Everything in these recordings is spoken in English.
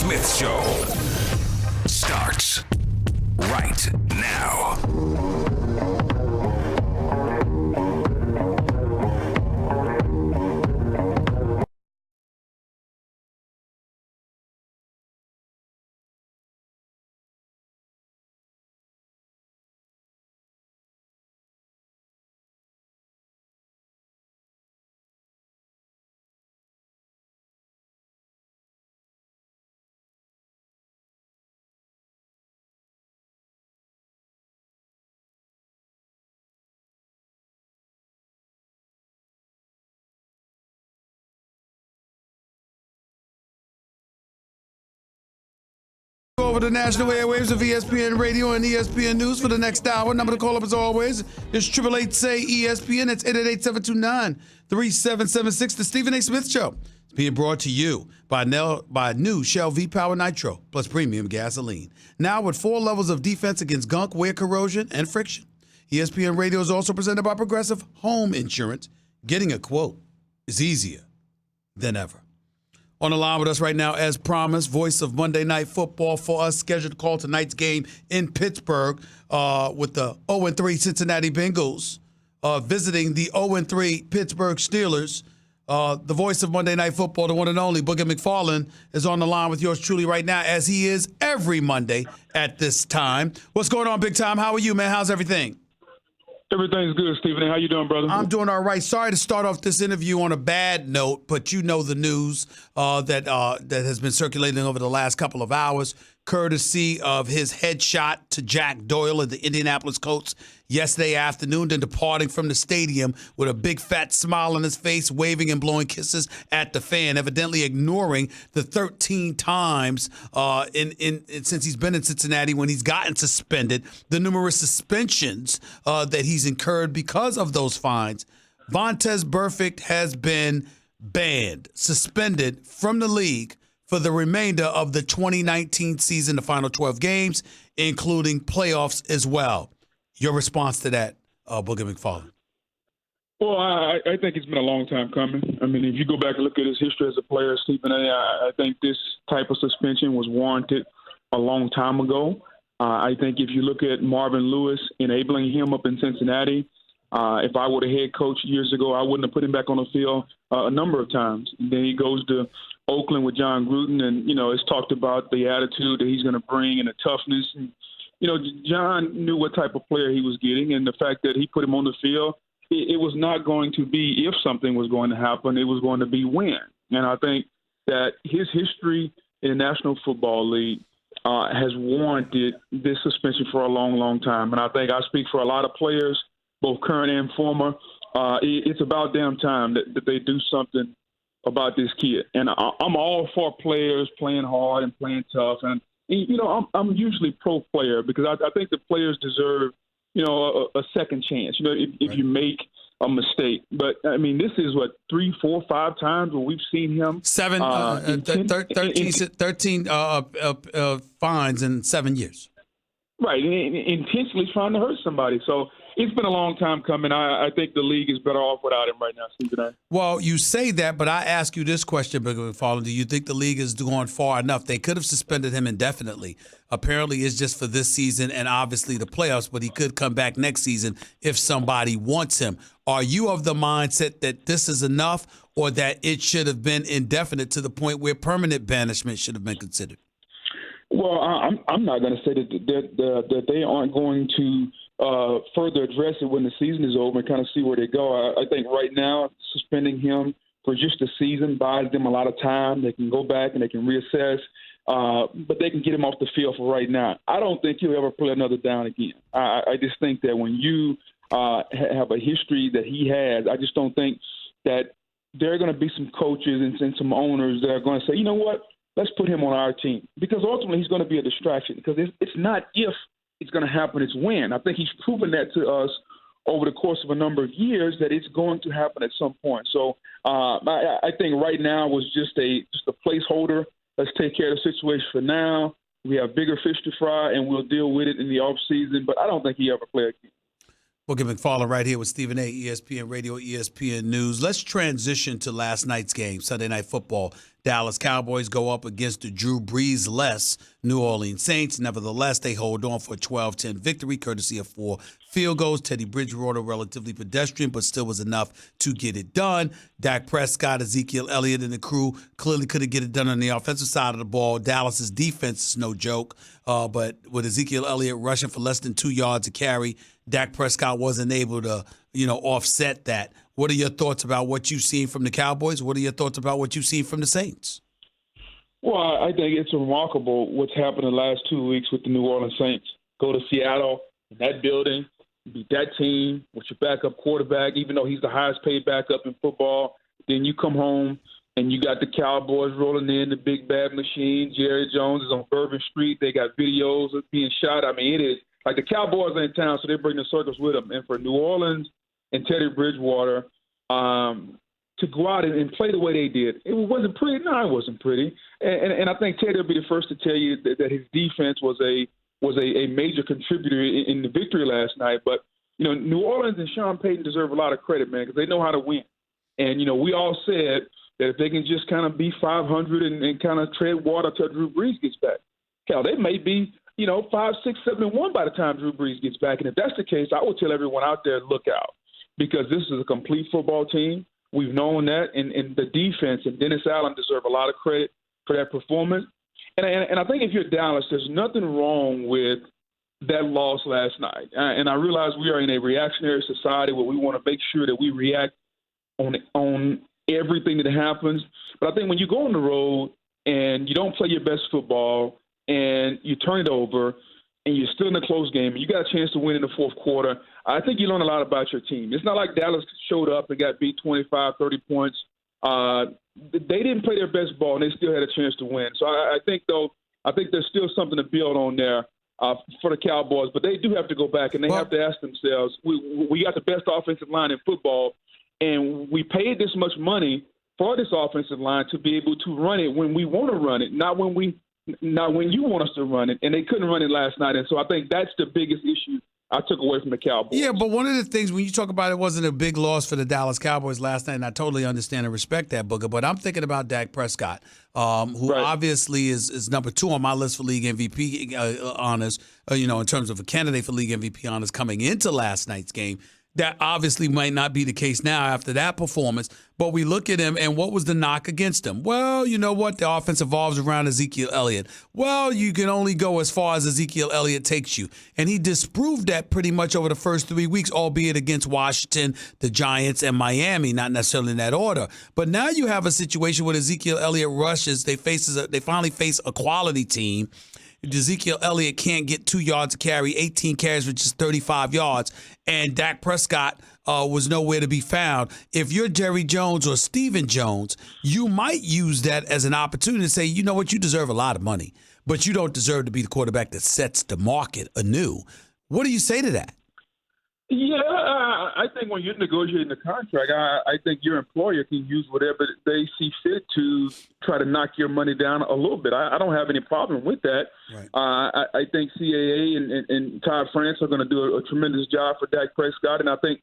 Smith Show starts right now. Over the national airwaves of ESPN Radio and ESPN News for the next hour. Number to call up as always is 888-SAY-ESPN. That's 888-729-3776. The Stephen A. Smith Show. It's being brought to you by new Shell V-Power Nitro plus premium gasoline. Now with 4 levels of defense against gunk, wear corrosion, and friction. ESPN Radio is also presented by Progressive Home Insurance. Getting a quote is easier than ever. On the line with us right now, as promised, voice of Monday Night Football for us, scheduled to call tonight's game in Pittsburgh with the 0-3 Cincinnati Bengals visiting the 0-3 Pittsburgh Steelers. The voice of Monday Night Football, the one and only Booger McFarland, is on the line with yours truly right now, as he is every Monday at this time. What's going on, big time? How are you, man? How's everything? Everything's good, Stephen. How you doing, brother? I'm doing all right. Sorry to start off this interview on a bad note, but you know the news that has been circulating over the last couple of hours, courtesy of his headshot to Jack Doyle of the Indianapolis Colts yesterday afternoon, then departing from the stadium with a big fat smile on his face, waving and blowing kisses at the fan, evidently ignoring the 13 times since he's been in Cincinnati when he's gotten suspended, the numerous suspensions that he's incurred because of those fines. Vontaze Burfict has been banned, suspended from the league for the remainder of the 2019 season, the final 12 games, including playoffs as well. Your response to that, Booger McFarland? Well, I think it's been a long time coming. I mean, if you go back and look at his history as a player, Stephen, I think this type of suspension was warranted a long time ago. I think if you look at Marvin Lewis enabling him up in Cincinnati, if I were the head coach years ago, I wouldn't have put him back on the field a number of times. Then he goes to Oakland with John Gruden, and, it's talked about the attitude that he's going to bring and the toughness. And, John knew what type of player he was getting, and the fact that he put him on the field, it was not going to be if something was going to happen. It was going to be when. And I think that his history in the National Football League has warranted this suspension for a long, long time. And I think I speak for a lot of players, both current and former. It's about damn time that they do something about this kid. And I'm all for players playing hard and playing tough. And I'm usually pro player because I think the players deserve, a second chance, if you make a mistake. But, I mean, this is, 3, 4, 5 times where we've seen him. 13 fines in 7 years. Right, intentionally trying to hurt somebody. So it's been a long time coming. I think the league is better off without him right now, Stephen. Well, you say that, but I ask you this question, Booger McFarland. Do you think the league is going far enough? They could have suspended him indefinitely. Apparently, it's just for this season and obviously the playoffs, but he could come back next season if somebody wants him. Are you of the mindset that this is enough or that it should have been indefinite to the point where permanent banishment should have been considered? Well, I'm not going to say that they aren't going to further address it when the season is over and kind of see where they go. I think right now suspending him for just the season buys them a lot of time. They can go back and they can reassess, but they can get him off the field for right now. I don't think he'll ever play another down again. I just think that when you have a history that he has, I just don't think that there are going to be some coaches and some owners that are going to say, you know what, let's put him on our team. Because ultimately he's going to be a distraction because it's not if it's going to happen, it's when. I think he's proven that to us over the course of a number of years that it's going to happen at some point. So I think right now was just a placeholder. Let's take care of the situation for now. We have bigger fish to fry, and we'll deal with it in the offseason. But I don't think he ever play again. Booger McFarland right here with Stephen A., ESPN Radio, ESPN News. Let's transition to last night's game, Sunday Night Football, Dallas Cowboys go up against the Drew Brees-less New Orleans Saints. Nevertheless, they hold on for a 12-10 victory, courtesy of 4 field goals. Teddy Bridgewater, relatively pedestrian, but still was enough to get it done. Dak Prescott, Ezekiel Elliott, and the crew clearly couldn't get it done on the offensive side of the ball. Dallas's defense is no joke, but with Ezekiel Elliott rushing for less than 2 yards a carry, Dak Prescott wasn't able to, offset that. What are your thoughts about what you've seen from the Cowboys? What are your thoughts about what you've seen from the Saints? Well, I think it's remarkable what's happened in the last 2 weeks with the New Orleans Saints. Go to Seattle, in that building, beat that team with your backup quarterback, even though he's the highest paid backup in football. Then you come home and you got the Cowboys rolling in, the big bad machine. Jerry Jones is on Bourbon Street. They got videos of being shot. I mean, it is like the Cowboys are in town, so they bring the circus with them. And for New Orleans and Teddy Bridgewater to go out and play the way they did, it wasn't pretty. No, it wasn't pretty. And I think Teddy will be the first to tell you that his defense was a major contributor in the victory last night. But, New Orleans and Sean Payton deserve a lot of credit, man, because they know how to win. And, we all said that if they can just kind of be 500 and kind of tread water till Drew Brees gets back, Cal, they may be, 5, 6, 7, and 1 by the time Drew Brees gets back. And if that's the case, I would tell everyone out there, look out, because this is a complete football team. We've known that, and the defense and Dennis Allen deserve a lot of credit for that performance. And I think if you're Dallas, there's nothing wrong with that loss last night. And I realize we are in a reactionary society where we want to make sure that we react on everything that happens. But I think when you go on the road and you don't play your best football and you turn it over and you're still in a close game and you got a chance to win in the fourth quarter, I think you learn a lot about your team. It's not like Dallas showed up and got beat 25, 30 points. They didn't play their best ball, and they still had a chance to win. So I think there's still something to build on there for the Cowboys. But they do have to go back, and they have to ask themselves, we got the best offensive line in football, and we paid this much money for this offensive line to be able to run it when we want to run it, not when you want us to run it. And they couldn't run it last night. And so I think that's the biggest issue I took away from the Cowboys. Yeah, but one of the things when you talk about it wasn't a big loss for the Dallas Cowboys last night, and I totally understand and respect that, Booger, but I'm thinking about Dak Prescott, who obviously is number 2 on my list for league MVP honors, in terms of a candidate for league MVP honors coming into last night's game. That obviously might not be the case now after that performance, but we look at him and what was the knock against him? Well, you know what? The offense evolves around Ezekiel Elliott. Well, you can only go as far as Ezekiel Elliott takes you. And he disproved that pretty much over the first 3 weeks, albeit against Washington, the Giants, and Miami, not necessarily in that order. But now you have a situation where Ezekiel Elliott rushes. They finally face a quality team. Ezekiel Elliott can't get 2 yards to carry, 18 carries, which is 35 yards, and Dak Prescott was nowhere to be found. If you're Jerry Jones or Stephen Jones, you might use that as an opportunity to say, you know what, you deserve a lot of money, but you don't deserve to be the quarterback that sets the market anew. What do you say to that? Yeah, I think when you're negotiating the contract, I think your employer can use whatever they see fit to try to knock your money down a little bit. I don't have any problem with that. Right. I think CAA and Todd France are going to do a tremendous job for Dak Prescott, and I think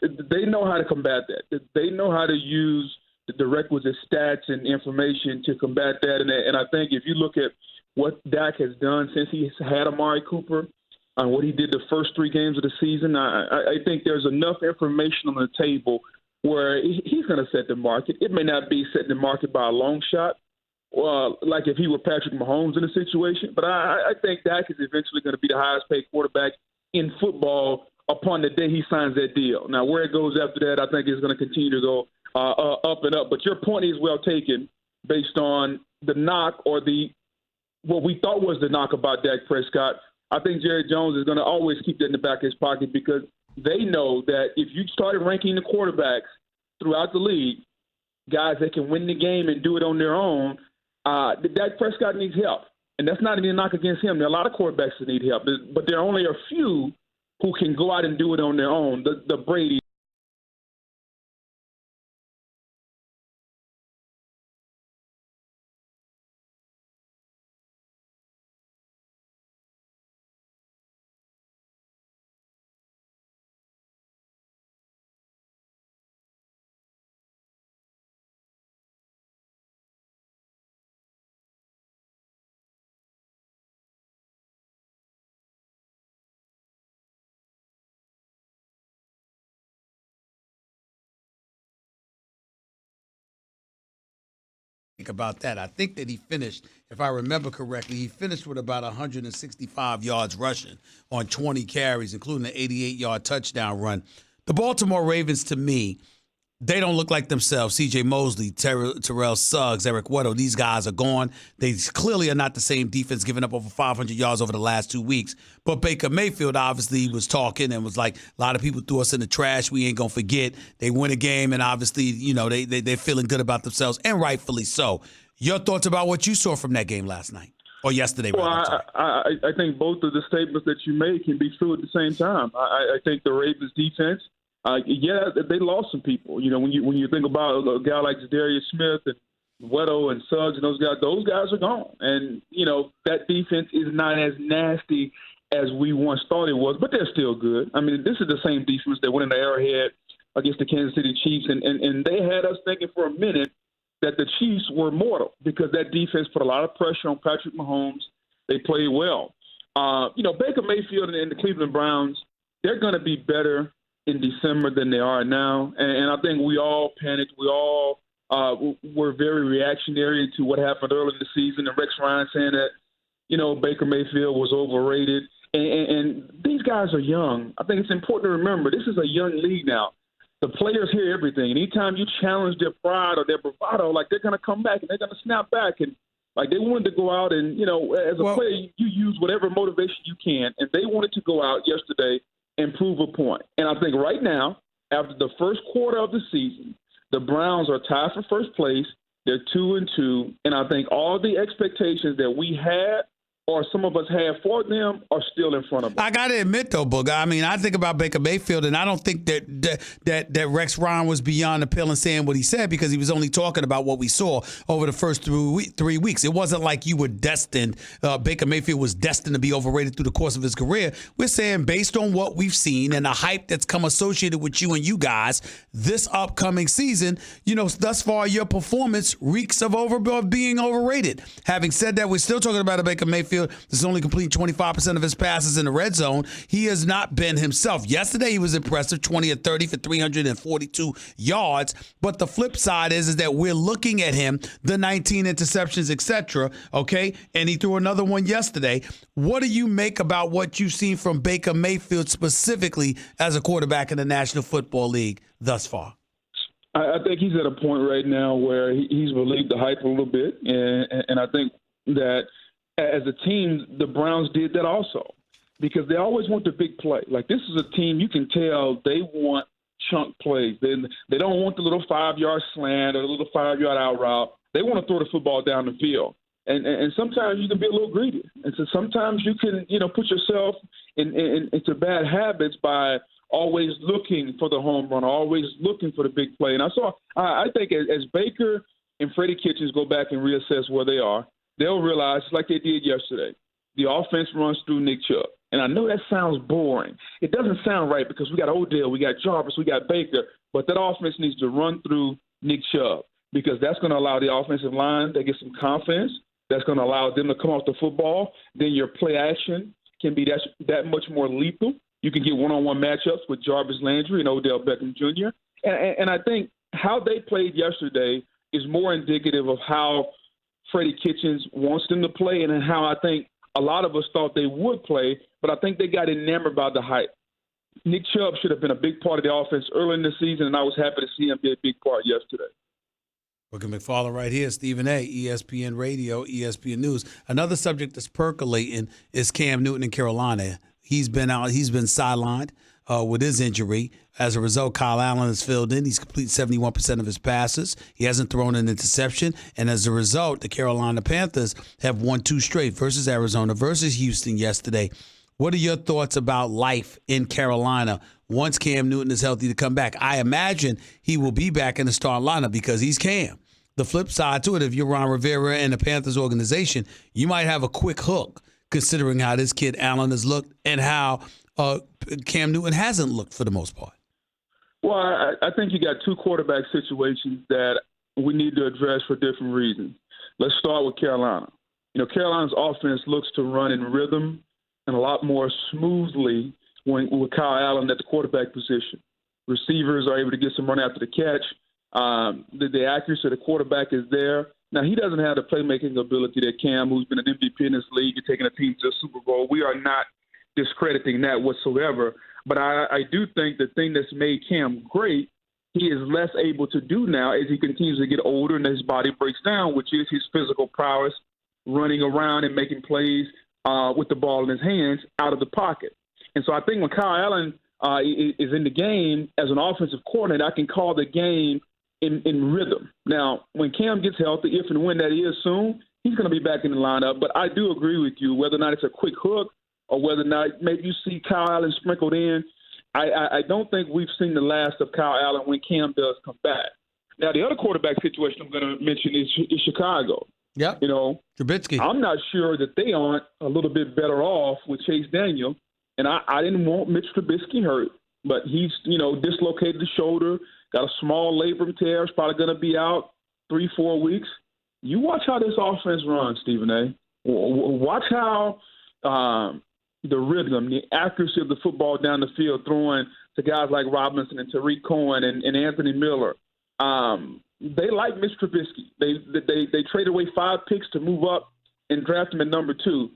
they know how to combat that. They know how to use the requisite stats and information to combat that. And I think if you look at what Dak has done since he's had Amari Cooper, what he did the first 3 games of the season, I think there's enough information on the table where he's going to set the market. It may not be setting the market by a long shot, like if he were Patrick Mahomes in a situation, but I think Dak is eventually going to be the highest paid quarterback in football upon the day he signs that deal. Now, where it goes after that, I think it's going to continue to go up and up. But your point is well taken based on the knock or what we thought was the knock about Dak Prescott. I think Jerry Jones is going to always keep that in the back of his pocket because they know that if you started ranking the quarterbacks throughout the league, guys that can win the game and do it on their own, Dak Prescott needs help. And that's not any knock against him. There are a lot of quarterbacks that need help, but there are only a few who can go out and do it on their own. The Brady, about that. I think that he finished, if I remember correctly, he finished with about 165 yards rushing on 20 carries, including an 88-yard touchdown run. The Baltimore Ravens, to me, they don't look like themselves. C.J. Mosley, Terrell Suggs, Eric Weddle, these guys are gone. They clearly are not the same defense, giving up over 500 yards over the last 2 weeks. But Baker Mayfield obviously was talking and was like, a lot of people threw us in the trash. We ain't going to forget. They win a game, and obviously, you know, they're feeling good about themselves, and rightfully so. Your thoughts about what you saw from that game last night? Or yesterday, well, rather. I think both of the statements that you made can be true at the same time. I think the Ravens defense, they lost some people. You know, when you think about a guy like Darius Smith and Weddle and Suggs and those guys are gone. And, you know, that defense is not as nasty as we once thought it was, but they're still good. I mean, this is the same defense that went in the Arrowhead against the Kansas City Chiefs, and they had us thinking for a minute that the Chiefs were mortal because that defense put a lot of pressure on Patrick Mahomes. They played well. You know, Baker Mayfield and the Cleveland Browns, they're going to be better in December than they are now. And I think we all panicked. We all were very reactionary to what happened early in the season. And Rex Ryan saying that, you know, Baker Mayfield was overrated. And these guys are young. I think it's important to remember this is a young league now. The players hear everything. Anytime you challenge their pride or their bravado, like they're going to come back and they're going to snap back. And like they wanted to go out and, you know, as a player, you use whatever motivation you can. And they wanted to go out yesterday and prove a point. And I think right now, after the first quarter of the season, the Browns are tied for first place. They're 2-2. And I think all the expectations that we had or some of us had for them are still in front of us. I got to admit, though, Booger, I mean, I think about Baker Mayfield, and I don't think that Rex Ryan was beyond the pale in saying what he said because he was only talking about what we saw over the first 3 weeks. It wasn't like you were destined, Baker Mayfield was destined to be overrated through the course of his career. We're saying based on what we've seen and the hype that's come associated with you and you guys this upcoming season, you know, thus far your performance reeks of being overrated. Having said that, we're still talking about a Baker Mayfield that's only completing 25% of his passes in the red zone. He has not been himself. Yesterday, he was impressive, 20 of 30 for 342 yards. But the flip side is that we're looking at him, the 19 interceptions, etc., okay? And he threw another one yesterday. What do you make about what you've seen from Baker Mayfield specifically as a quarterback in the National Football League thus far? I think he's at a point right now where he's relieved the hype a little bit. And I think that as a team, the Browns did that also because they always want the big play. Like this is a team you can tell they want chunk plays. They don't want the little 5-yard slant or the little 5-yard out route. They want to throw the football down the field. And sometimes you can be a little greedy. And so sometimes you can, you know, put yourself into bad habits by always looking for the home run, always looking for the big play. And I think as Baker and Freddie Kitchens go back and reassess where they are, they'll realize, like they did yesterday, the offense runs through Nick Chubb. And I know that sounds boring. It doesn't sound right because we got Odell, we got Jarvis, we got Baker, but that offense needs to run through Nick Chubb because that's going to allow the offensive line to get some confidence. That's going to allow them to come off the football. Then your play action can be that much more lethal. You can get one-on-one matchups with Jarvis Landry and Odell Beckham Jr. And I think how they played yesterday is more indicative of how Freddie Kitchens wants them to play and how I think a lot of us thought they would play, but I think they got enamored by the hype. Nick Chubb should have been a big part of the offense early in the season, and I was happy to see him be a big part yesterday. Booger McFarland right here, Stephen A., ESPN Radio, ESPN News. Another subject that's percolating is Cam Newton in Carolina. He's been sidelined with his injury. As a result, Kyle Allen has filled in. He's completed 71% of his passes. He hasn't thrown an interception. And as a result, the Carolina Panthers have won 2 straight versus Arizona, versus Houston yesterday. What are your thoughts about life in Carolina once Cam Newton is healthy to come back? I imagine he will be back in the starting lineup because he's Cam. The flip side to it, if you're Ron Rivera and the Panthers organization, you might have a quick hook considering how this kid Allen has looked and how Cam Newton hasn't looked for the most part. Well, I think you got 2 quarterback situations that we need to address for different reasons. Let's start with Carolina. You know, Carolina's offense looks to run in rhythm and a lot more smoothly with Kyle Allen at the quarterback position. Receivers are able to get some run after the catch. The accuracy of the quarterback is there. Now, he doesn't have the playmaking ability that Cam, who's been an MVP in this league and taking a team to the Super Bowl. We are not discrediting that whatsoever. But I do think the thing that's made Cam great, he is less able to do now as he continues to get older and his body breaks down, which is his physical prowess, running around and making plays with the ball in his hands out of the pocket. And so I think when Kyle Allen is in the game as an offensive coordinator, I can call the game in rhythm. Now, when Cam gets healthy, if and when that is soon, he's going to be back in the lineup. But I do agree with you, whether or not it's a quick hook or whether or not maybe you see Kyle Allen sprinkled in, I don't think we've seen the last of Kyle Allen when Cam does come back. Now, the other quarterback situation I'm going to mention is Chicago. Yeah. Trubisky. I'm not sure that they aren't a little bit better off with Chase Daniel. And I didn't want Mitch Trubisky hurt, but he's, dislocated the shoulder, got a small labrum tear, is probably going to be out 3-4 weeks. You watch how this offense runs, Stephen A. Watch how the rhythm, the accuracy of the football down the field, throwing to guys like Robinson and Tariq Cohen and Anthony Miller. They like Mitch Trubisky. They traded away 5 picks to move up and draft him at number 2.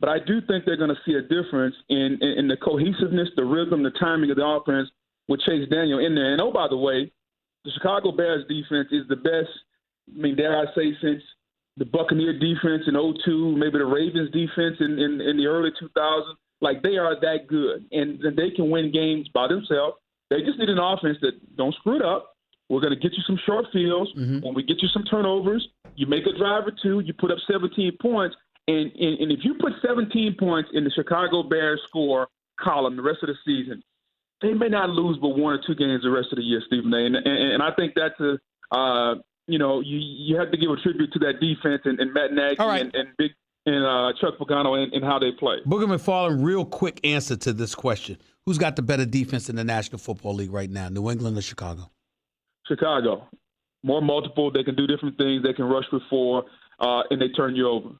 But I do think they're going to see a difference in the cohesiveness, the rhythm, the timing of the offense with Chase Daniel in there. And, oh, by the way, the Chicago Bears defense is the best, dare I say, since the Buccaneer defense in 2002, maybe the Ravens defense in the early 2000s. Like, they are that good. And they can win games by themselves. They just need an offense that don't screw it up. We're going to get you some short fields. Mm-hmm. When we get you some turnovers, you make a drive or two, you put up 17 points. And if you put 17 points in the Chicago Bears score column the rest of the season, they may not lose but 1 or 2 games the rest of the year, Stephen A. And I think that's you have to give a tribute to that defense and Matt Nagy and Chuck Pagano and how they play. Booger McFarland, real quick answer to this question. Who's got the better defense in the National Football League right now, New England or Chicago? Chicago. More multiple. They can do different things. They can rush for 4, and they turn you over.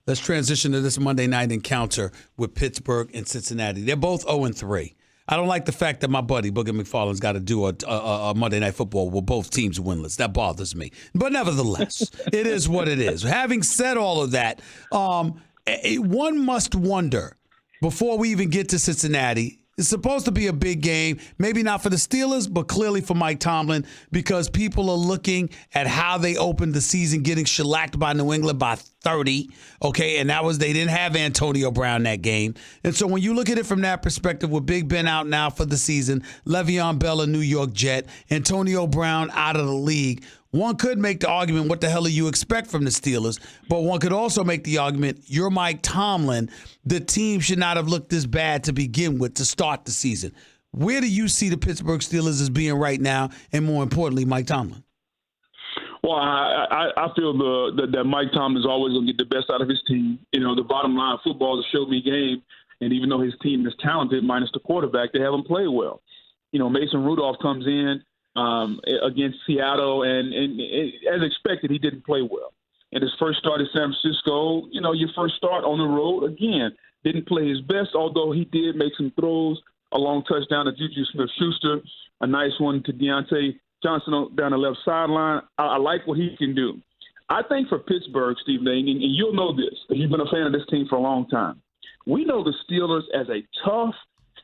Let's transition to this Monday night encounter with Pittsburgh and Cincinnati. They're both 0-3. I don't like the fact that my buddy Booger McFarland's got to do a Monday Night Football with both teams winless. That bothers me. But nevertheless, it is what it is. Having said all of that, one must wonder, before we even get to Cincinnati, it's supposed to be a big game, maybe not for the Steelers, but clearly for Mike Tomlin, because people are looking at how they opened the season, getting shellacked by New England by 30, okay? And they didn't have Antonio Brown that game. And so when you look at it from that perspective, with Big Ben out now for the season, Le'Veon Bell, a New York Jet, Antonio Brown out of the league, one could make the argument, what the hell do you expect from the Steelers? But one could also make the argument, you're Mike Tomlin. The team should not have looked this bad to begin with to start the season. Where do you see the Pittsburgh Steelers as being right now, and more importantly, Mike Tomlin? Well, I feel that Mike Tomlin is always going to get the best out of his team. The bottom line, football is a show-me game, and even though his team is talented, minus the quarterback, they haven't played well. Mason Rudolph comes in against Seattle, and as expected, he didn't play well. And his first start at San Francisco, your first start on the road, again, didn't play his best, although he did make some throws, a long touchdown to Juju Smith-Schuster, a nice one to Deontay Johnson down the left sideline. I like what he can do. I think for Pittsburgh, Steve Lane, and you'll know this, because you've been a fan of this team for a long time, we know the Steelers as a tough,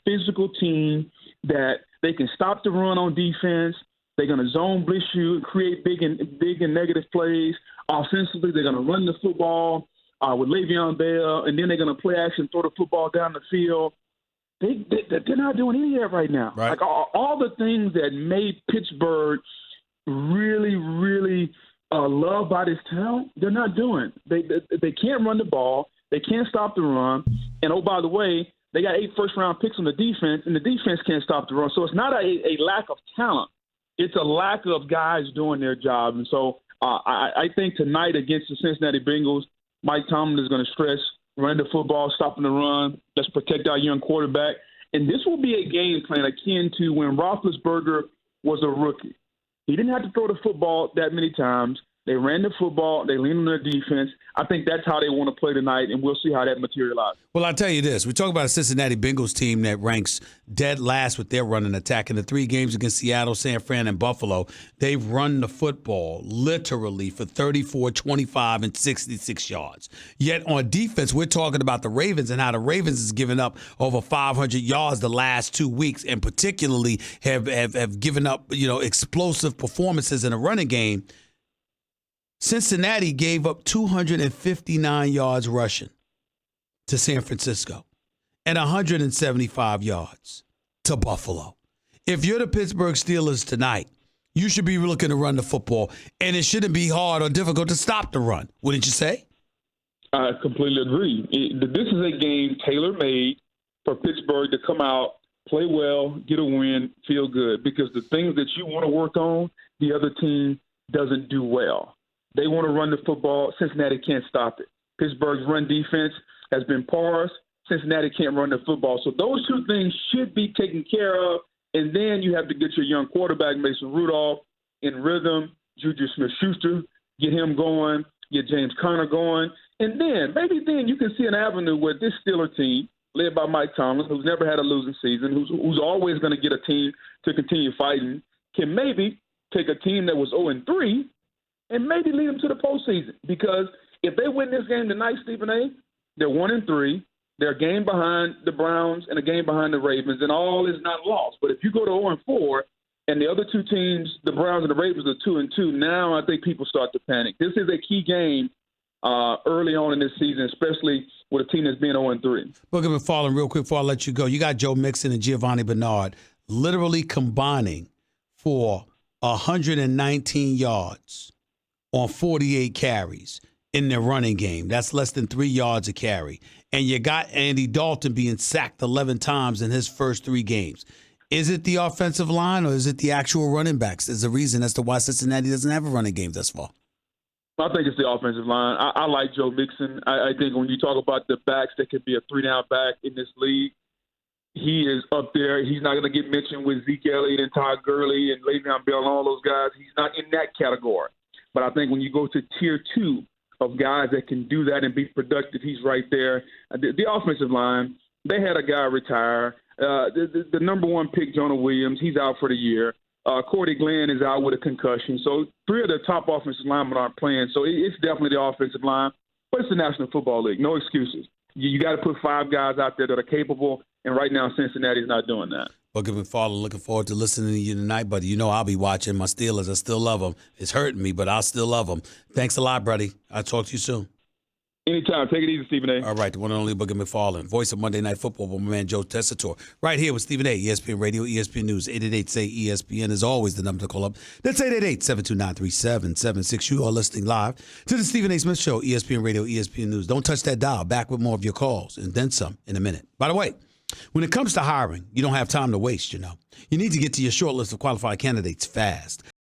physical team that they can stop the run on defense. They're going to zone blitz you, create big and negative plays. Offensively, they're going to run the football with Le'Veon Bell, and then they're going to play action, throw the football down the field. They're not doing any of that right now. Right. Like all the things that made Pittsburgh really, really loved by this town, they're not doing. They can't run the ball. They can't stop the run. And, oh, by the way, they got 8 first-round picks on the defense, and the defense can't stop the run. So it's not a lack of talent. It's a lack of guys doing their job. And so I think tonight against the Cincinnati Bengals, Mike Tomlin is going to stress running the football, stopping the run. Let's protect our young quarterback. And this will be a game plan akin to when Roethlisberger was a rookie. He didn't have to throw the football that many times. They ran the football. They leaned on their defense. I think that's how they want to play tonight, and we'll see how that materializes. Well, I'll tell you this. We talk about a Cincinnati Bengals team that ranks dead last with their running attack. In the 3 games against Seattle, San Fran, and Buffalo, they've run the football literally for 34, 25, and 66 yards. Yet on defense, we're talking about the Ravens and how the Ravens has given up over 500 yards the last 2 weeks, and particularly have given up, explosive performances in a running game. Cincinnati gave up 259 yards rushing to San Francisco and 175 yards to Buffalo. If you're the Pittsburgh Steelers tonight, you should be looking to run the football, and it shouldn't be hard or difficult to stop the run. Wouldn't you say? I completely agree. This is a game tailor-made for Pittsburgh to come out, play well, get a win, feel good, because the things that you want to work on, the other team doesn't do well. They want to run the football. Cincinnati can't stop it. Pittsburgh's run defense has been porous. Cincinnati can't run the football. So those 2 things should be taken care of. And then you have to get your young quarterback, Mason Rudolph, in rhythm. Juju Smith-Schuster, get him going. Get James Conner going. And then, maybe then you can see an avenue where this Steeler team, led by Mike Tomlin, who's never had a losing season, who's always going to get a team to continue fighting, can maybe take a team that was 0-3 and maybe lead them to the postseason. Because if they win this game tonight, Stephen A., they're 1-3. They're a game behind the Browns and a game behind the Ravens, and all is not lost. But if you go to 0-4 and the other 2 teams, the Browns and the Ravens, are 2-2, now I think people start to panic. This is a key game early on in this season, especially with a team that's being 0-3. Booger McFarland, real quick before I let you go. You got Joe Mixon and Giovanni Bernard literally combining for 119 yards on 48 carries in their running game. That's less than 3 yards a carry. And you got Andy Dalton being sacked 11 times in his first 3 games. Is it the offensive line or is it the actual running backs? There's a reason as to why Cincinnati doesn't have a running game thus far. I think it's the offensive line. I like Joe Mixon. I think when you talk about the backs that could be a 3-down back in this league, he is up there. He's not going to get mentioned with Zeke Elliott and Todd Gurley and Le'Veon Bell and all those guys. He's not in that category. But I think when you go to tier 2 of guys that can do that and be productive, he's right there. The offensive line, they had a guy retire. The number 1 pick, Jonah Williams, he's out for the year. Cordy Glenn is out with a concussion. So 3 of the top offensive linemen aren't playing. So it's definitely the offensive line. But it's the National Football League. No excuses. You got to put 5 guys out there that are capable, and right now Cincinnati's not doing that. Booger McFarland, looking forward to listening to you tonight, buddy. You know I'll be watching my Steelers. I still love them. It's hurting me, but I still love them. Thanks a lot, buddy. I'll talk to you soon. Anytime. Take it easy, Stephen A. All right, the one and only Booger McFarland, voice of Monday Night Football with my man Joe Tessitore. Right here with Stephen A., ESPN Radio, ESPN News, 888-SAY-ESPN is always the number to call up. That's 888-729-3776. You are listening live to the Stephen A. Smith Show, ESPN Radio, ESPN News. Don't touch that dial. Back with more of your calls and then some in a minute. By the way, when it comes to hiring, you don't have time to waste, You need to get to your short list of qualified candidates fast.